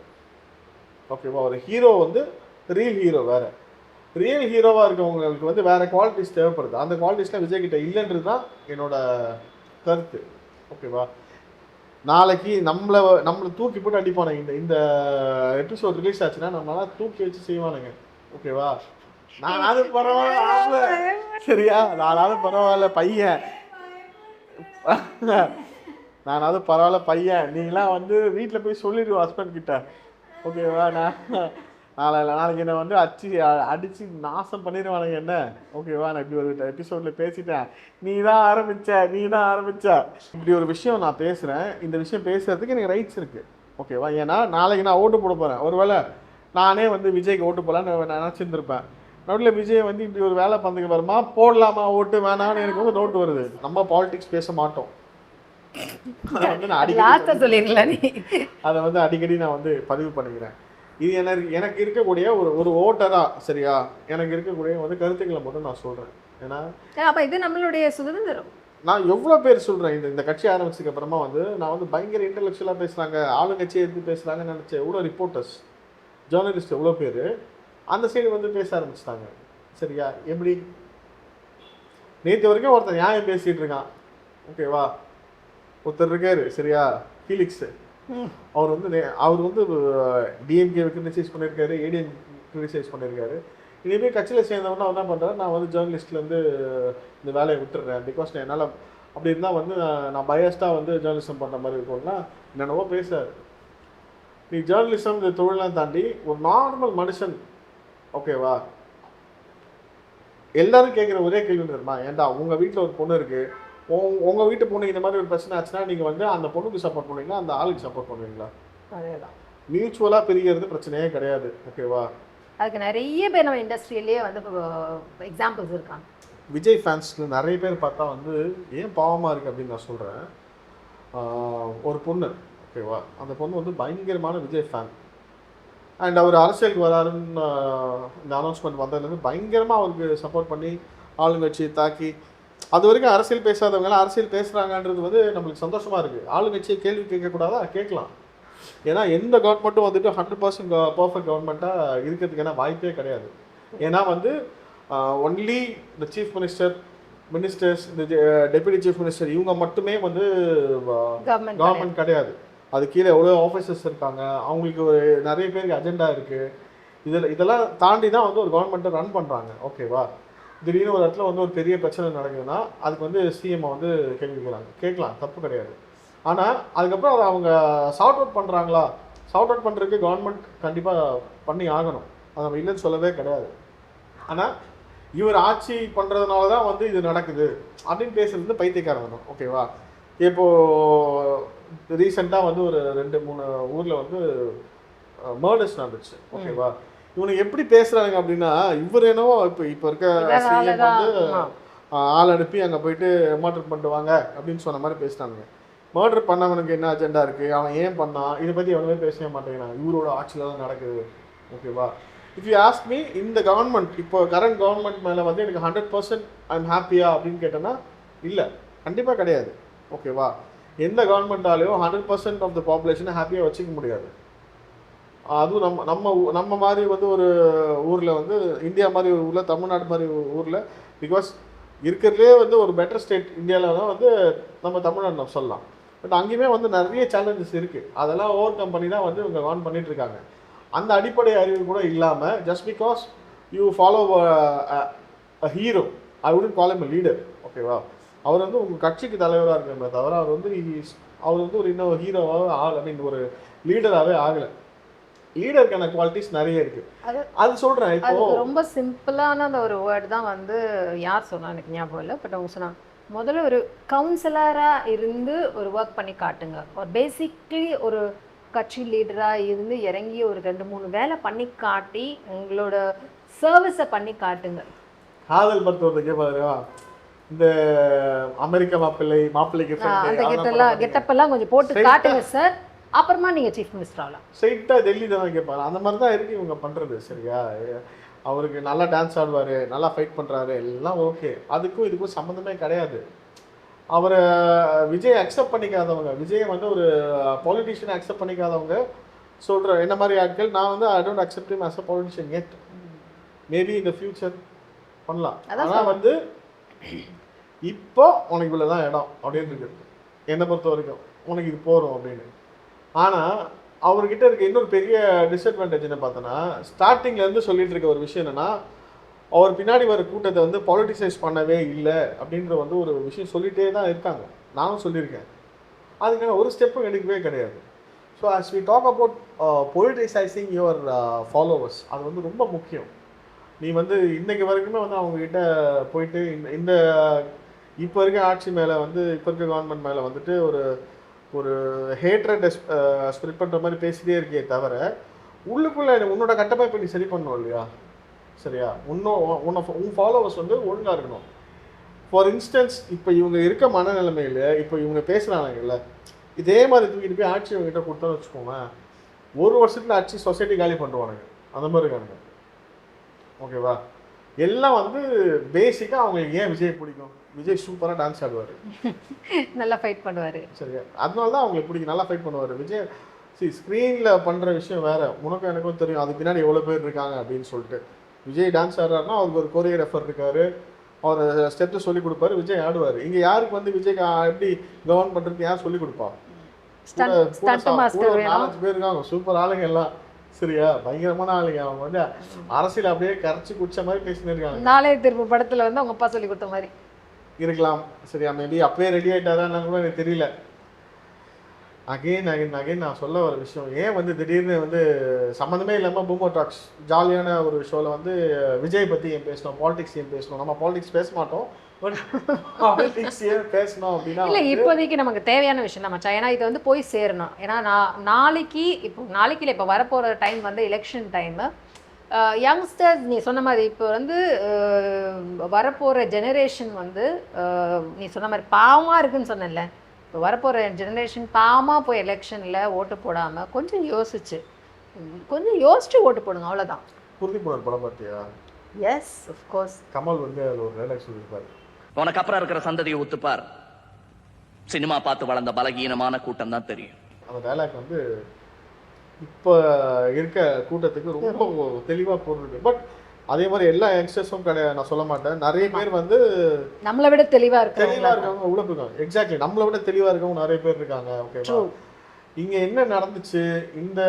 ஓகேவா? ஒரு ஹீரோ வந்து ரியல் ஹீரோ வேறு, ரியல் ஹீரோவாக இருக்கவங்களுக்கு வந்து வேறு குவாலிட்டிஸ் தேவைப்படுது. அந்த குவாலிட்டிஸ்லாம் விஜய்கிட்ட இல்லைன்றது தான் என்னோட கருத்து. ஓகேவா? நாளைக்கு நம்மளை தூக்கி போட்டு அடிப்பானுங்க. இந்த எபிசோட் ரிலீஸ் ஆச்சுன்னா நம்மளால தூக்கி வச்சு செய்வானுங்க. ஓகேவா? நானாவது பரவாயில்ல சரியா, நானாவது பரவாயில்ல பையன், நானாவது பரவாயில்ல பையன், நீங்களாம் வந்து வீட்டில் போய் சொல்லிடுவோம் ஹஸ்பண்ட் கிட்ட. ஓகேவா? நாளைக்கு என்னை வந்து அடித்து நாசம் பண்ணிடுவானுங்க என்ன. ஓகேவா? நான் இப்படி ஒரு எபிசோடில் பேசிட்டேன், நீ தான் ஆரம்பிச்ச இப்படி ஒரு விஷயம் நான் பேசுகிறேன். இந்த விஷயம் பேசுகிறதுக்கு எனக்கு ரைட்ஸ் இருக்குது. ஓகேவா? ஏன்னா நாளைக்கு நான் ஓட்டு போட போகிறேன். ஒருவேளை நானே வந்து விஜய்க்கு ஓட்டு போடலான்னு நினச்சிருந்துருப்பேன். நடுவில் விஜய் வந்து இப்படி ஒரு வேலை பந்துக்கு வருமா, போடலாமா ஓட்டு வேணான்னு எனக்கு வந்து டவுட் வருது. நம்ம பாலிடிக்ஸ் பேச மாட்டோம், அதை வந்து அடிக்கடி நான் வந்து பதிவு பண்ணிக்கிறேன். இது எனக்கு இருக்கக்கூடிய ஒரு ஓட்டரா சரியா, எனக்கு இருக்கக்கூடிய வந்து கருத்துக்களை மட்டும் நான் சொல்றேன். ஏன்னா அப்ப இது நம்மளுடைய சுதந்திரம். நான் எவ்வளோ பேர் சொல்றேன், இந்த கட்சி ஆரம்பிச்சதுக்கு அப்புறமா வந்து நான் வந்து பயங்கர இன்டெலெக்சுவலாக பேசுறாங்க, ஆளுங்கட்சியை எடுத்து பேசுறாங்கன்னு நினைச்சேன். எவ்வளோ ரிப்போர்ட்டர்ஸ், ஜேர்னலிஸ்ட் எவ்வளோ பேர் அந்த சைடு வந்து பேச ஆரம்பிச்சிட்டாங்க சரியா. எப்படி நேற்று வரைக்கும் ஒருத்தர் நியாயம் பேசிட்டு இருக்கான். ஓகேவா? ஒருத்தர் இருக்காரு சரியா, ஃபீலிக்ஸ், அவர் வந்து டிஎம்கே கிரிட்டிசைஸ் பண்ணியிருக்காரு, ஏடிஎம் கிரிட்டிசைஸ் பண்ணியிருக்காரு. இனிமேல் கட்சியில் சேர்ந்தவொன்னா அவர் என்ன பண்ணுறாரு, நான் வந்து ஜேர்னலிஸ்ட்லேருந்து இந்த வேலையை விட்டுடுறேன், பிகாஸ் என்னால் அப்படி இருந்தால் வந்து நான் பயஸ்டாக வந்து ஜேர்னலிசம் பண்ணுற மாதிரி இருக்கும்னா என்னென்னவோ பேசுறாரு. நீ ஜேர்னலிசம் இந்த தொழிலாம் தாண்டி ஒரு நார்மல் மனுஷன், ஓகேவா, எல்லாரும் கேட்குற ஒரே கேள்வி தெரியுமா, ஏன்டா உங்கள் வீட்டில் ஒரு பொண்ணு இருக்குது, உங்கள் வீட்டு பொண்ணு இந்த மாதிரி ஒரு பிரச்சனை ஆச்சுன்னா நீங்கள் வந்து அந்த பொண்ணுக்கு சப்போர்ட் பண்ணுவீங்களா, அந்த ஆளுக்கு சப்போர்ட் பண்ணுவீங்களா? அதேதான். மியூச்சுவலாக பிரிகிறது பிரச்சனையே கிடையாது. ஓகேவா? அதுக்கு நிறைய பேர் நம்ம இண்டஸ்ட்ரியிலேயே வந்து எக்ஸாம்பிள்ஸ் இருக்காங்க. விஜய் ஃபேன்ஸில் நிறைய பேர் பார்த்தா வந்து ஏன் பாவமாக இருக்குது அப்படின்னு நான் சொல்கிறேன். ஒரு பொண்ணு, ஓகேவா, அந்த பொண்ணு வந்து பயங்கரமான விஜய் ஃபேன். அண்ட் அவர் அரசியலுக்கு வராருன்னு இந்த அனௌன்ஸ்மெண்ட் வந்ததுலேருந்து பயங்கரமாக அவருக்கு சப்போர்ட் பண்ணி ஆளுங்கட்சி தாக்கி, அது வரைக்கும் அரசியல் பேசாதவங்களாம் அரசியல் பேசுகிறாங்கன்றது வந்து நம்மளுக்கு சந்தோஷமாக இருக்குது. ஆளுங்கட்சியை கேள்வி கேட்கக்கூடாதா? கேட்கலாம். ஏன்னா எந்த கவர்மெண்ட்டும் வந்துட்டு 100% பர்ஃபெக்ட் கவர்மெண்ட்டாக இருக்கிறதுக்கான வாய்ப்பே கிடையாது. ஏன்னா வந்து ஒன்லி இந்த சீஃப் மினிஸ்டர்ஸ் இந்த டெப்யூட்டி சீஃப் மினிஸ்டர் இவங்க மட்டுமே வந்து கவர்மெண்ட் கிடையாது. அது கீழே எவ்வளோ ஆஃபீஸர்ஸ் இருக்காங்க, அவங்களுக்கு ஒரு நிறைய பேருக்கு அஜெண்டா இருக்குது. இதெல்லாம் தாண்டி தான் வந்து ஒரு கவர்மெண்ட்டை ரன் பண்ணுறாங்க. ஓகேவா? திடீர்னு ஒரு இடத்துல வந்து ஒரு பெரிய பிரச்சனை நடக்குதுன்னா அதுக்கு வந்து சிஎம்ஐ வந்து கேள்வி கேட்கலாம், தப்பு கிடையாது. ஆனால் அதுக்கப்புறம் அதை அவங்க சார்ட் அவுட் பண்ணுறாங்களா? சார்ட் அவுட் பண்ணுறதுக்கு கவர்மெண்ட் கண்டிப்பாக பண்ணி ஆகணும், அதை நம்ம இல்லைன்னு சொல்லவே கிடையாது. ஆனால் இவர் ஆட்சி பண்ணுறதுனால தான் வந்து இது நடக்குது அப்படின்னு பேசுறது பைத்தியக்காரன். ஓகேவா? இப்போது ரீசெண்டாக வந்து ஒரு 2-3 ஊரில் வந்து மர்டர்ஸ் நடந்துச்சு. ஓகேவா? இவனுக்கு எப்படி பேசுகிறாங்க அப்படின்னா, இவர் என்னவோ இப்போ இருக்க சிஎம் வந்து ஆள் அனுப்பி அங்கே போயிட்டு மர்டர் பண்ணிட்டு வாங்க அப்படின்னு சொன்ன மாதிரி பேசுகிறாங்க. மர்டர் பண்ணவனுக்கு என்ன அஜெண்டா இருக்குது, அவன் ஏன் பண்ணான், இதை பற்றி எவனுமே பேசவே மாட்டேங்கிறான். இவரோட ஆட்சியில் தான் நடக்குது. ஓகேவா? இஃப் யூ ஆஸ்க் மீ, இந்த கவர்மெண்ட் இப்போ கரண்ட் கவர்மெண்ட் மேலே வந்து எனக்கு 100% ஐம் ஹாப்பியா அப்படின்னு கேட்டேன்னா இல்லை, கண்டிப்பாக கிடையாது. ஓகேவா? எந்த கவர்மெண்ட்டாலேயும் 100% ஆஃப் த பாப்புலேஷனை ஹாப்பியாக வச்சுக்க முடியாது. அதுவும் நம்ம மாதிரி வந்து ஒரு ஊரில் வந்து இந்தியா மாதிரி ஒரு ஊரில், தமிழ்நாடு மாதிரி ஒரு ஊரில், பிகாஸ் இருக்கிறதுலே வந்து ஒரு பெட்டர் ஸ்டேட் இந்தியாவில் தான் வந்து நம்ம தமிழ்நாடு நம்ம சொல்லலாம். பட் அங்கேயுமே வந்து நிறைய சேலஞ்சஸ் இருக்குது. அதெல்லாம் ஓவர் கம் பண்ணி தான் வந்து இவங்க வான் பண்ணிட்டு இருக்காங்க. அந்த அடிப்படை அறிவு கூட இல்லாமல் just because you follow a hero, I wouldn't call him a leader. ஓகேவா? அவர் வந்து உங்கள் கட்சிக்கு தலைவராக இருக்கிற தவிர அவர் வந்து ஒரு இன்னும் ஹீரோவாகவே ஒரு லீடராகவே ஆகலை. லீடருக்கான குவாலிட்டிஸ் நிறைய இருக்கு. அது சொல்றேன். இப்போ ரொம்ப சிம்பிளான அந்த ஒரு வேர்டு தான் வந்து யார் சொன்னா எனக்கு ஞாபகம் இல்லை, பட் அவங்க சொன்னாங்க முதல்ல ஒரு கவுன்சிலரா இருந்து ஒரு ஒர்க் பண்ணி காட்டுங்க, ஒரு பேசிக்லி ஒரு கட்சி லீடரா இருந்து இறங்கி ஒரு 2-3 வேலை பண்ணி காட்டி உங்களோட சர்வீஸை பண்ணி காட்டுங்க. காதல் படுத்துறதுக்கே பாருவா இந்த அமெரிக்க மாப்பிள்ளைக்கு கெட்டப்பெல்லாம் கொஞ்சம் போட்டு காட்டுங்க சார், அப்புறமா நீங்கள் சீஃப் மினிஸ்டர் ஆகலாம். ஸ்ட்ரைட்டாக டெல்லி தான் கேட்பாரு. அந்த மாதிரி தான் இருக்குது இவங்க பண்ணுறது. சரியா? அவருக்கு நல்லா டான்ஸ் ஆடுவார், நல்லா ஃபைட் பண்ணுறாரு, எல்லாம் ஓகே. அதுக்கும் இதுக்கும் சம்மந்தமே கிடையாது. அவரை விஜய் அக்செப்ட் பண்ணிக்காதவங்க, விஜய் வந்து ஒரு பொலிட்டிஷியனை அக்செப்ட் பண்ணிக்காதவங்க சொல்கிற என்ன மாதிரி ஆட்கள், நான் வந்து I don't accept him as a politician yet. Maybe இந்த ஃபியூச்சர் பண்ணலாம். ஆனால் வந்து இப்போ உனக்கு இவ்வளோ தான் இடம் அப்படின்னு இருக்குது என்னை பொறுத்த வரைக்கும், உனக்கு இது போகிறோம் அப்படின்னு. ஆனால் அவர்கிட்ட இருக்க இன்னொரு பெரிய டிஸ்அட்வான்டேஜ் என்ன பார்த்தோன்னா, ஸ்டார்டிங்லேருந்து சொல்லிட்டு இருக்க ஒரு விஷயம் என்னென்னா, அவர் பின்னாடி வர கூட்டத்தை வந்து பாலிட்டிசைஸ் பண்ணவே இல்லை அப்படின்ற வந்து ஒரு விஷயம் சொல்லிகிட்டே தான் இருக்காங்க. நானும் சொல்லியிருக்கேன். அதுக்கான ஒரு ஸ்டெப்பும் எடுக்கவே கிடையாது. So as we talk about politicizing your followers, அது வந்து ரொம்ப முக்கியம். நீ வந்து இன்றைக்கு வரைக்குமே வந்து அவங்கக்கிட்ட போயிட்டு இந்த இப்போ இருக்க ஆட்சி மேலே வந்து இப்போ இருக்க கவர்மெண்ட் மேலே வந்துட்டு ஒரு ஹேட்ரட் ஸ்ப்ரெட் பண்ணுற மாதிரி பேசிகிட்டே இருக்கே தவிர, உள்ளுக்குள்ளே உன்னோட கட்டமைப்பை நீ சரி பண்ணணும் இல்லையா? சரியா? உன் ஃபாலோவர்ஸ் வந்து ஒழுங்காக இருக்கணும். ஃபார் இன்ஸ்டன்ஸ் இப்போ இவங்க இருக்க மனநிலைமையில் இப்போ இவங்க பேசுகிறாங்கல்ல, இதே மாதிரி தூக்கிட்டு போய் ஆட்சி இவங்ககிட்ட கொடுத்தோன்னு வச்சுக்கோங்க, 1 வருஷத்தில் ஆட்சி சொசைட்டி காலி பண்ணுவானுங்க. அந்த மாதிரி இருக்கானுங்க. ஓகேவா? எல்லாம் வந்து பேசிக்காக அவங்களுக்கு ஏன் விஜய் பிடிக்கும், விஜய் சூப்பராக டான்ஸ் ஆடுவார், நல்லா ஃபைட் பண்ணுவார். சரியா? அதனால தான் அவங்களுக்கு பிடிக்கும், நல்லா ஃபைட் பண்ணுவார் விஜய். ஸ்க்ரீனில் பண்ணுற விஷயம் வேறு, உனக்கும் எனக்கும் தெரியும் அது பின்னாடி எவ்வளோ பேர் இருக்காங்க அப்படின்னு சொல்லிட்டு. விஜய் டான்ஸ் ஆடுறாருன்னா அவருக்கு ஒரு கொரியோகிராஃபர் இருக்கார், அவர் ஸ்டெப்ஸை சொல்லிக் கொடுப்பாரு, விஜய் ஆடுவார். இங்கே யாருக்கு வந்து விஜய்க்கு எப்படி கவர்ன் பண்ணுறதுக்கு யார் சொல்லிக் கொடுப்பா? 4-5 பேர் இருக்காங்க, சூப்பர் ஆளுங்க எல்லாம். சரியா? பயங்கரமான ஆளுங்க. அவங்க வந்து அரசியல் அப்படியே கரைச்சி குடிச்ச மாதிரி பேசினு இருக்காங்க. நாளைய திருப்பு படத்தில் வந்து அவங்க அப்பா சொல்லி கொடுத்த மாதிரி இருக்கலாம். சரியா? மேபி அப்பவே ரெடி ஆகிட்டாரான்னு கூட எனக்கு தெரியல. அகைன் நான் சொல்ல வர விஷயம் ஏன் வந்து திடீர்னு வந்து சம்மந்தமே இல்லாமல் பூமர் டாக்ஸ் ஜாலியான ஒரு ஷோவில் வந்து விஜய் பற்றி ஏன் பேசணும், பாலிடிக்ஸ் ஏன் பேசணும், நம்ம பாலிடிக்ஸ் பேச மாட்டோம், பட் பாலிடிக்ஸ் ஏன் பேசணும் அப்படின்னா இல்லை இப்போதைக்கு நமக்கு தேவையான விஷயம் நம்ம ஏன்னா இது வந்து போய் சேரணும். ஏன்னா நாளைக்கு இல்லை இப்போ வரப்போகிற டைம் வந்து எலெக்ஷன் டைமு. யங்ஸ்டர்ஸ் நீ சொன்ன மாதிரி இப்போ வந்து வரப்போகிற ஜெனரேஷன் வந்து நீ சொன்ன மாதிரி பாவமாக இருக்குன்னு சொன்னல, இப்போ வரப்போகிற ஜெனரேஷன் பாவமாக போய் எலெக்ஷனில் ஓட்டு போடாமல் கொஞ்சம் யோசிச்சு ஓட்டு போடுங்க, அவ்வளோதான். குருதிப்புணர் படம் பார்த்தியா? Yes of course. கமல் வந்து அதில் ஒரு டைலாக் சொல்லியிருப்பாரு, உனக்கு அப்புறம் இருக்கிற சந்ததியை ஒத்துப்பார், சினிமா பார்த்து வளர்ந்த பலகீனமான கூட்டம் தான் தெரியும். அந்த டைலாக் வந்து இப்போ இருக்க கூட்டத்துக்கு ரொம்ப தெளிவாக போட்டுருக்கு. பட் அதே மாதிரி எல்லா யங்ஸ்டர்ஸும் கிடையாது நான் சொல்ல மாட்டேன். நிறைய பேர் வந்து நம்மளை விட தெளிவாக இருக்கவங்க உள்ள போயிருக்காங்க. எக்ஸாக்ட்லி நம்மளை விட தெளிவாக இருக்கவங்க நிறைய பேர் இருக்காங்க. ஓகேவா? இங்கே என்ன நடந்துச்சு, இந்த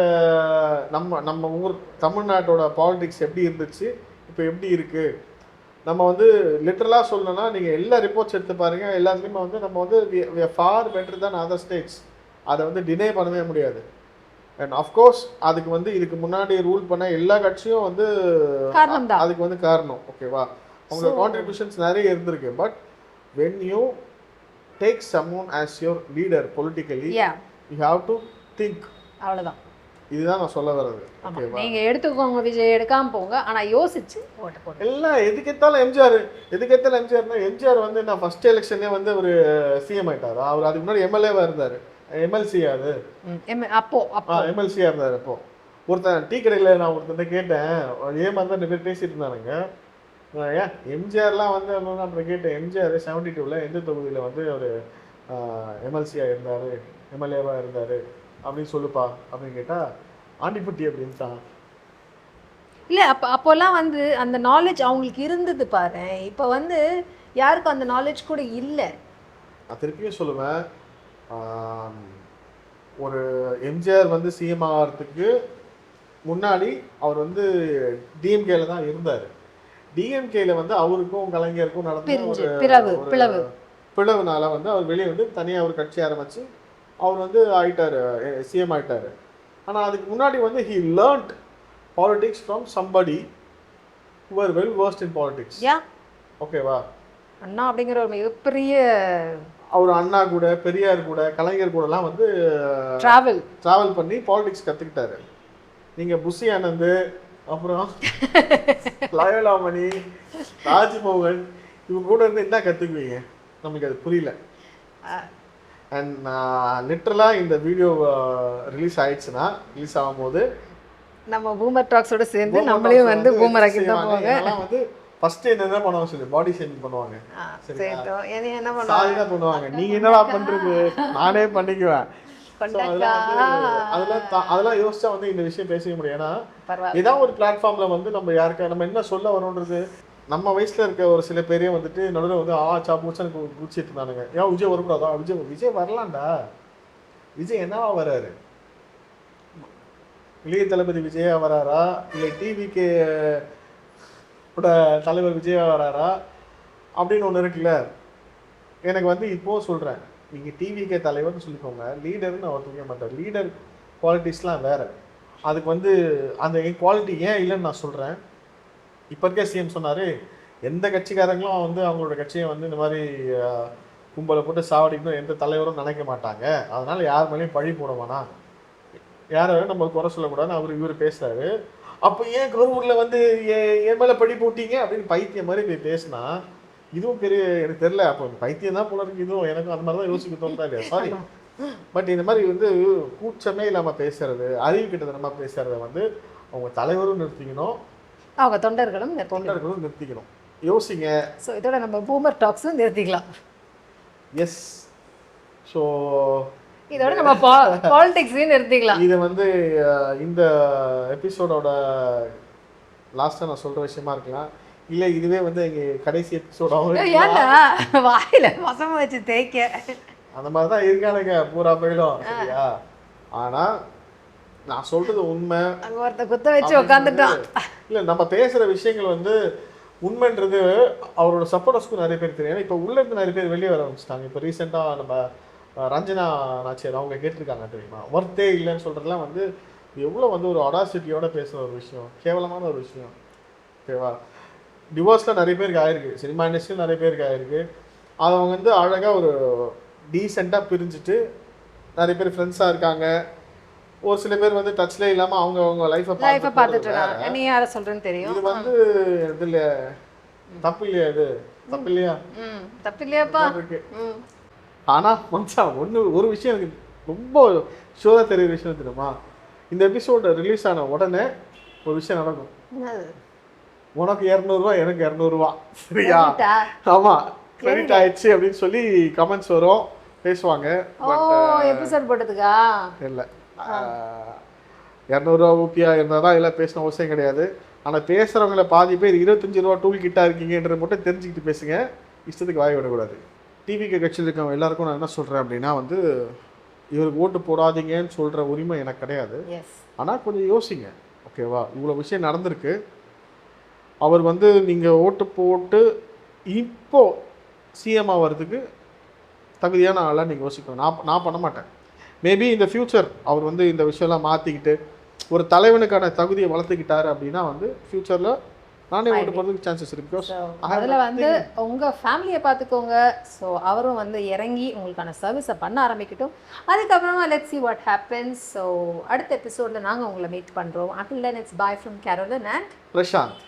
நம்ம ஊர் தமிழ்நாட்டோட பாலிடிக்ஸ் எப்படி இருந்துச்சு, இப்போ எப்படி இருக்கு, நம்ம வந்து லிட்டரலாக சொல்லணும்னா நீங்கள் எல்லா ரிப்போர்ட்ஸ் எடுத்து பாருங்கள், எல்லாத்துலேயுமே வந்து நம்ம வந்து ஃபார் பெட்டர் தான் அதர் ஸ்டேட்ஸ். அதை வந்து டினை பண்ணவே முடியாது. அண்ட் அஃப்கோர்ஸ் அதுக்கு வந்து இதுக்கு முன்னாடி ரூல் பண்ண எல்லா கட்சியும் வந்து அதுக்கு வந்து காரணம். ஓகேவா? உங்களோட கான்ட்ரிபியூஷன்ஸ் நிறைய இருந்திருக்கு. But when you take someone as your leader politically you have to think. அவ்வளோதான். இதுதான் நான் சொல்ல வர்றது. ஓகேவா? நீங்கள் எடுத்துக்கோங்க, விஜய் எடுக்காமல் போங்க, ஆனால் யோசிச்சு ஓட்டு போடுங்க. எல்லாம் எதுக்கேத்தாலும் எம்ஜிஆர்னா எம்ஜிஆர் வந்து நான் ஃபர்ஸ்ட் எலெக்ஷனே வந்து ஒரு சிஎம் ஆயிட்டாரு. அவர் அதுக்கு முன்னாடி எம்எல்ஏவா இருந்தார். எம்எல்சி அது அப்போ எம்எல்சியா இருந்தார். அப்போ ஒருத்தன் டீ கடையில் நான் ஒருத்தன் கேட்டேன், ஏமாந்து தான் பேர் பேசிட்டு இருந்தானுங்க. ஏன் எம்ஜிஆர்லாம் வந்து அப்புறம் கேட்டேன், எம்ஜிஆர் 72 எந்த தொகுதியில் வந்து அவர் எம்எல்சியா இருந்தார், எம்எல்ஏவா இருந்தார் அப்படின்னு சொல்லுப்பா அப்படின்னு கேட்டால் ஆண்டிப்பட்டி அப்படின்ட்டான். இல்லை அப்போல்லாம் வந்து அந்த நாலேஜ் அவங்களுக்கு இருந்தது பாரு. இப்போ வந்து யாருக்கும் அந்த நாலேஜ் கூட இல்லை. நான் திருப்பியும் சொல்லுவேன், ஒரு எம்ஜிஆர் வந்து சிஎம் ஆகிறதுக்கு முன்னாடி அவர் வந்து டிஎம்கேல தான் இருந்தார். டிஎம்கேல வந்து அவருக்கும் கலைஞருக்கும் நடந்த பிளவுனால வந்து அவர் வெளியே வந்து தனியாக ஒரு கட்சி ஆரம்பிச்சு அவர் வந்து ஆயிட்டாரு, சிஎம் ஆயிட்டாரு. ஆனால் அதுக்கு முன்னாடி வந்து he learned politics from somebody who were well versed in politics. ஓகேவா? அண்ணா அப்படிங்கிற ஒரு மிகப்பெரிய அவர் அண்ணா கூட, பெரியார் கூட, கலைஞர் கூடலாம் வந்து ட்ராவல் பண்ணி பாலிடிக்ஸ் கற்றுக்கிட்டாரு. நீங்கள் புஷி ஆனந்த், அப்புறம் லயோலாமணி, ராஜ்மோகன் இவங்க கூட இருந்து என்ன கற்றுக்குவீங்க? நமக்கு அது புரியல. அண்ட் நான் லிட்டரலாக இந்த வீடியோ ரிலீஸ் ஆகும்போது நம்ம பூமர் டாக்ஸோட சேர்ந்து நம்மளையும் வந்து பூமர் ஆக்கி தான் போவாங்க. வந்து ஃபர்ஸ்ட் என்ன பண்ணுவாங்க சொல்லி பாடி ஷேமிங் பண்ணுவாங்க. என்ன பண்ணுவாங்க, நீங்க என்னடா பண்றது, நானே பண்ணிக்குவேன். அதெல்லாம் யோசிச்சா வந்து இந்த விஷயம் பேசவே முடியும். ஏன்னா ஏதாவது ஒரு பிளாட்ஃபார்ம்ல வந்து நம்ம யாருக்கா நம்ம என்ன சொல்ல வரோன்றது, நம்ம வயசுல இருக்க ஒரு சில பேரையும் வந்துட்டு நடுவில் வந்து சாப்பூச்சான்னு குடிச்சிட்டு இருந்தானுங்க. ஏன் விஜய் வரக்கூடாதா? விஜய் வரலாம்டா. விஜய் என்னவா வர்றாரு? இளைய தளபதி விஜயா வராரா, இல்லை டிவிக்கு தலைவர் விஜயா வராரா அப்படின்னு ஒன்று இருக்குல்ல. எனக்கு வந்து இப்போது சொல்கிறேன், நீங்கள் டிவிக்கே தலைவர்னு சொல்லிக்கோங்க, லீடர்னு அவர் தூக்க மாட்டார். லீடர் குவாலிட்டிஸ்லாம் வேறு. அதுக்கு வந்து அந்த குவாலிட்டி ஏன் இல்லைன்னு நான் சொல்கிறேன். இப்போ இருக்க சிஎம் சொன்னார், எந்த கட்சிக்காரங்களும் வந்து அவங்களோட கட்சியை வந்து இந்த மாதிரி கும்பலை போட்டு சாவடிக்கணும் எந்த தலைவரும் நினைக்க மாட்டாங்க, அதனால் யார் மேலேயும் பழி போடுவானா, யாரும் நம்ம குறை சொல்லக்கூடாதுன்னு இவர் பேசுகிறாரு. அப்போ ஏன் கவர்மெண்ட்டில் வந்து என் மேலே பழி போட்டீங்க அப்படின்னு பைத்தியம் மாதிரி போய் பேசினா இதுவும் பெரிய எனக்கு தெரியல. அப்போ பைத்தியம் தான் போல இருக்கு. இதுவும் எனக்கும் அந்த மாதிரி தான் யோசிக்க தோணுதா இல்லையா? சாரி. பட் இந்த மாதிரி வந்து கூச்சமே இல்லாமல் பேசுறது, அறிவு கிட்டதை நம்ம பேசுறத வந்து அவங்க தலைவரும் நிறுத்திக்கணும், அவங்க தொண்டர்களும் நிறுத்திக்கணும். யோசிங்க. ஸோ இதோட நம்ம பூமர் டாக்ஸும் நிறுத்திக்கலாம். எஸ். ஸோ இதோட நம்ம பாலிடிக்ஸையும் நிறுத்திக்கலாம். இது வந்து இந்த எபிசோடோட லாஸ்ட்டாக நான் சொல்கிற விஷயமா இருக்கலாம், இல்லை இதுவே வந்து எங்கள் கடைசி எபிசோடாகவும் வாயில வசமா வச்சு தேய்க்க அந்த மாதிரி தான் இருக்கானுங்க பூரா போயிடும். சரியா? ஆனால் நான் சொல்கிறது உண்மை. அங்கே ஒருத்த குத்த வச்சு உட்காந்துட்டான். இல்லை, நம்ம பேசுகிற விஷயங்கள் வந்து உண்மைன்றது அவரோட சப்போர்ட்டர்ஸ்க்கும் நிறைய பேர் தெரியும். இப்போ உள்ளேருந்து நிறைய பேர் வெளியே வர ஆரம்பிச்சிட்டாங்க. இப்போ ரீசெண்டாக நம்ம ரஞ்சனா நாச்சியார் அவங்க கேட்டிருக்காங்க தெரியுமா, ஒர்த்தே இல்லைன்னு சொல்கிறதுலாம் வந்து எவ்வளோ வந்து ஒரு அடாசிட்டியோட பேசுகிற ஒரு விஷயம், கேவலமான ஒரு விஷயம். ஓகேவா, டிவோர்ஸில் நிறைய பேருக்கு ஆயிருக்கு, சினிமா இண்டஸ்ட்ரியில் நிறைய பேருக்கு ஆயிருக்கு. அது அவங்க வந்து அழகாக ஒரு டீசெண்டாக பிரிஞ்சுட்டு நிறைய பேர் ஃப்ரெண்ட்ஸாக இருக்காங்க. ஒரு சில பேர் வந்து டச்லேயே இல்லாமல் அவங்க லைஃப்பை பார்த்துட்டு இருக்காங்க. நீ யாரை சொல்கிறேன்னு தெரியும். இது வந்து இதில் தப்பு இல்லையா, இது தப்பு இல்லையா? தப்பு இல்லையாப்பா இருக்கு. ஆனால் மச்சான் ஒரு விஷயம் எனக்கு ரொம்ப ஷோராக தெரியுற விஷயம் தெரியுமா, இந்த எபிசோடு ரிலீஸ் ஆன உடனே ஒரு விஷயம் நடக்கும். உனக்கு 200 எனக்கு 200, சரியா? ஆமாம், கிரெடிட் ஆயிடுச்சு அப்படின்னு சொல்லி கமெண்ட்ஸ் வரும், பேசுவாங்க. எபிசோட் போட்டதுக்கா இல்லை, 200 ஊப்பியா இருந்தால் தான் எல்லாம் பேசின அவசியம் கிடையாது. ஆனால் பேசுகிறவங்கள பாதி பேர் 25 ரூபா டூல் கிட்டாக இருக்கீங்கன்றத மட்டும் தெரிஞ்சுக்கிட்டு பேசுங்க, இஷ்டத்துக்கு வாய் விடக்கூடாது. டிவிக்கு கட்சியில் இருக்கவங்க எல்லாருக்கும் நான் என்ன சொல்கிறேன் அப்படின்னா வந்து, இவருக்கு ஓட்டு போடாதீங்கன்னு சொல்கிற உரிமை எனக்கு கிடையாது. ஆனால் கொஞ்சம் யோசிங்க, ஓகேவா? இவ்வளோ விஷயம் நடந்திருக்கு. அவர் வந்து நீங்கள் ஓட்டு போட்டு இப்போ சிஎம் ஆகிறதுக்கு தகுதியான ஆளாக நீங்கள் யோசிக்கணும். நான் பண்ண மாட்டேன். மேபி இந்த ஃப்யூச்சர் அவர் வந்து இந்த விஷயம்லாம் மாற்றிக்கிட்டு ஒரு தலைவனுக்கான தகுதியை வளர்த்துக்கிட்டாரு அப்படின்னா வந்து ஃப்யூச்சரில் நானே ஓட்டு போகிறதுக்கு சான்சஸ் இருக்கு. பிகாஸ் அதில் வந்து உங்கள் ஃபேமிலியை பார்த்துக்கோங்க. ஸோ அவரும் வந்து இறங்கி உங்களுக்கான சர்வீஸை பண்ண ஆரம்பிக்கட்டும். அதுக்கப்புறமா let's see what happens. So அடுத்த எபிசோடில் நாங்கள் உங்களை மீட் பண்ணுறோம். until then it's bye from Carolyn and Prashanth.